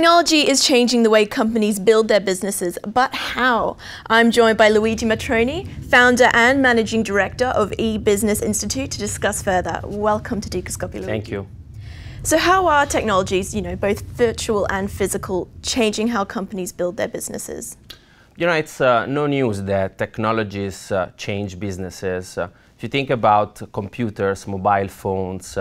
Technology is changing the way companies build their businesses, but how? I'm joined by Luigi Matrone, founder and managing director of eBusiness Institute, to discuss further. Welcome to Dukascopy, Luigi. Thank you. So how are technologies, both virtual and physical, changing how companies build their businesses? It's no news that technologies change businesses. If you think about computers, mobile phones,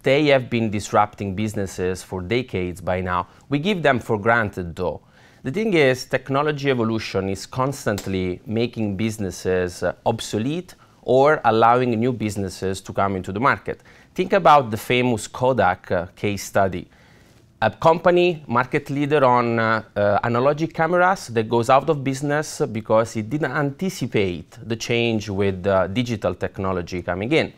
they have been disrupting businesses for decades by now. We give them for granted though. The thing is, technology evolution is constantly making businesses obsolete or allowing new businesses to come into the market. Think about the famous Kodak case study. A company, market leader on analogic cameras, that goes out of business because it didn't anticipate the change with digital technology coming in.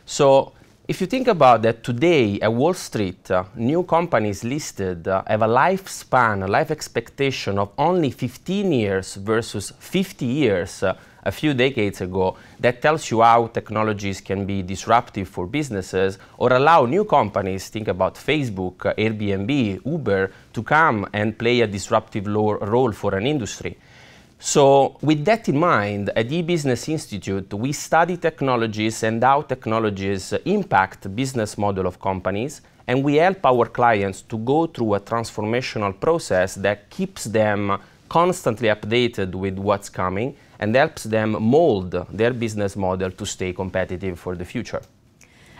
So if you think about that, today at Wall Street, new companies listed have a lifespan, a life expectation of only 15 years versus 50 years a few decades ago. That tells you how technologies can be disruptive for businesses or allow new companies, think about Facebook, Airbnb, Uber, to come and play a disruptive role for an industry. So with that in mind, at eBusiness Institute, we study technologies and how technologies impact the business model of companies, and we help our clients to go through a transformational process that keeps them constantly updated with what's coming and helps them mold their business model to stay competitive for the future.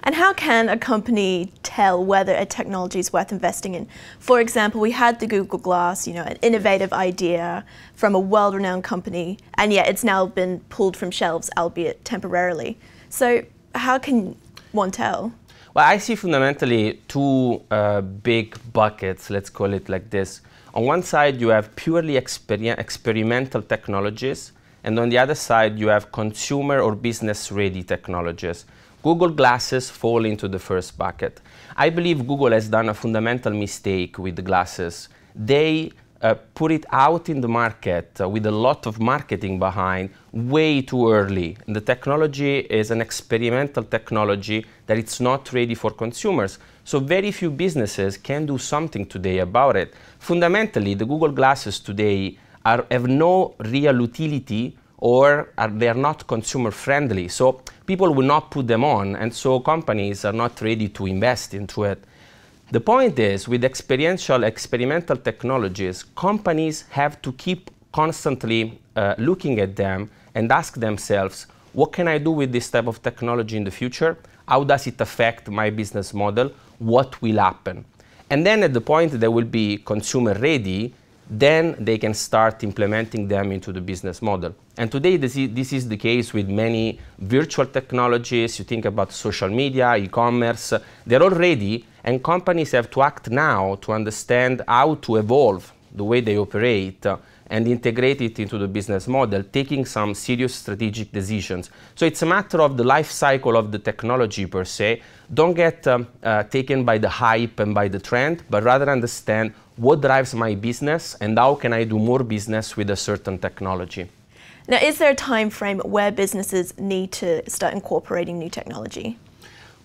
And how can a company tell whether a technology is worth investing in? For example, we had the Google Glass, an innovative idea from a world-renowned company, and yet it's now been pulled from shelves, albeit temporarily. So how can one tell? Well, I see fundamentally two big buckets, let's call it like this. On one side, you have purely experimental technologies, and on the other side, you have consumer or business-ready technologies. Google Glasses fall into the first bucket. I believe Google has done a fundamental mistake with the glasses. They put it out in the market with a lot of marketing behind way too early. And the technology is an experimental technology that it's not ready for consumers. So very few businesses can do something today about it. Fundamentally, the Google Glasses today have no real utility, or they are not consumer friendly. So people will not put them on, and so companies are not ready to invest into it. The point is, with experimental technologies, companies have to keep constantly looking at them and ask themselves, what can I do with this type of technology in the future? How does it affect my business model? What will happen? And then at the point they will be consumer ready, then they can start implementing them into the business model. And today this is the case with many virtual technologies. You think about social media, e-commerce, they're all ready, and companies have to act now to understand how to evolve the way they operate and integrate it into the business model, taking some serious strategic decisions. So it's a matter of the life cycle of the technology per se. Don't get taken by the hype and by the trend, but rather understand what drives my business and how can I do more business with a certain technology. Now, is there a time frame where businesses need to start incorporating new technology?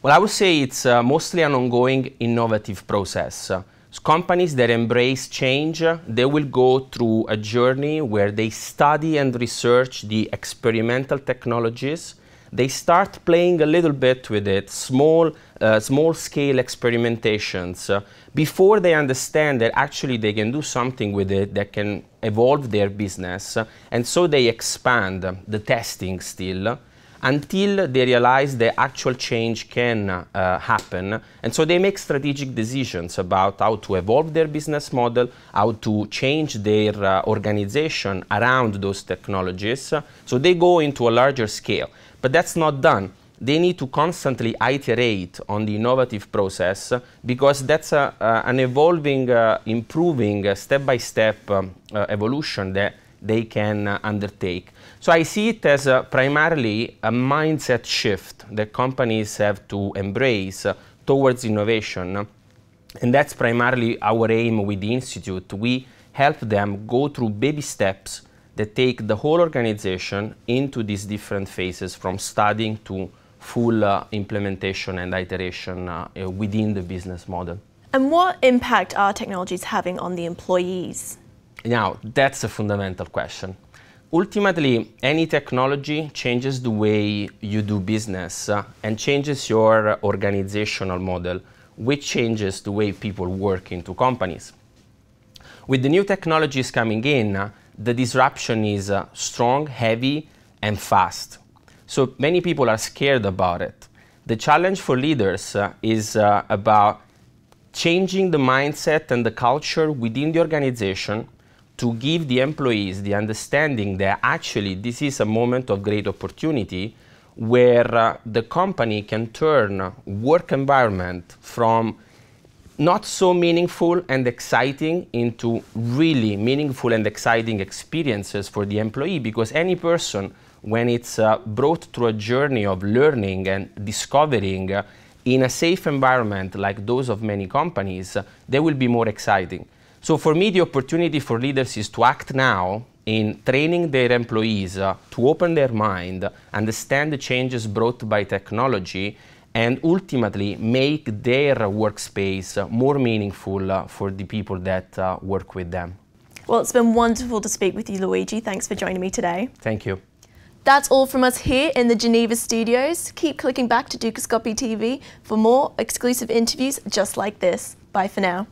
Well, I would say it's mostly an ongoing innovative process. So companies that embrace change, they will go through a journey where they study and research the experimental technologies. They start playing a little bit with it, small-scale experimentations, before they understand that actually they can do something with it that can evolve their business. And so they expand the testing still until they realize the actual change can happen. And so they make strategic decisions about how to evolve their business model, how to change their organization around those technologies. So they go into a larger scale. But that's not done. They need to constantly iterate on the innovative process because that's an evolving, improving, step-by-step evolution that they can undertake. So I see it as primarily a mindset shift that companies have to embrace towards innovation. And that's primarily our aim with the Institute. We help them go through baby steps that take the whole organization into these different phases, from studying to full implementation and iteration within the business model. And what impact are technologies having on the employees? Now, that's a fundamental question. Ultimately, any technology changes the way you do business and changes your organizational model, which changes the way people work into companies. With the new technologies coming in, the disruption is strong, heavy, and fast. So many people are scared about it. The challenge for leaders is about changing the mindset and the culture within the organization to give the employees the understanding that actually this is a moment of great opportunity where the company can turn work environment from not so meaningful and exciting into really meaningful and exciting experiences for the employee, because any person, when it's brought through a journey of learning and discovering in a safe environment like those of many companies, they will be more exciting. So for me, the opportunity for leaders is to act now in training their employees to open their mind, understand the changes brought by technology, and ultimately make their workspace more meaningful for the people that work with them. Well, it's been wonderful to speak with you, Luigi. Thanks for joining me today. Thank you. That's all from us here in the Geneva studios. Keep clicking back to Dukascopy TV for more exclusive interviews just like this. Bye for now.